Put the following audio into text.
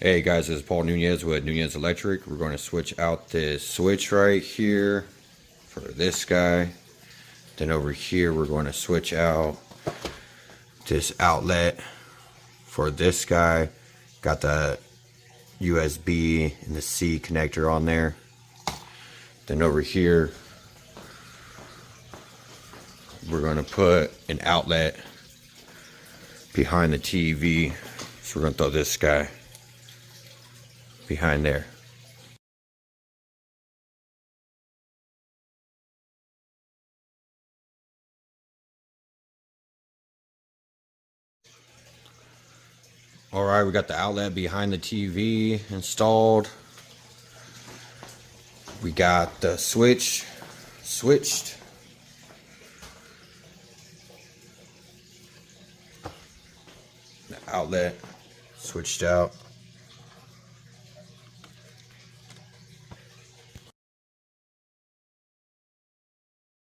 Hey guys, this is Paul Nunez with Nunez Electric. We're going to switch out this switch right here for this guy. Then over here we're going to switch out this outlet for this guy. Got the USB and the C connector on there. Then over here we're going to put an outlet behind the TV. So we're going to throw this guy behind there. Alright, we got the outlet behind the TV installed. We got the switch switched. The outlet switched out.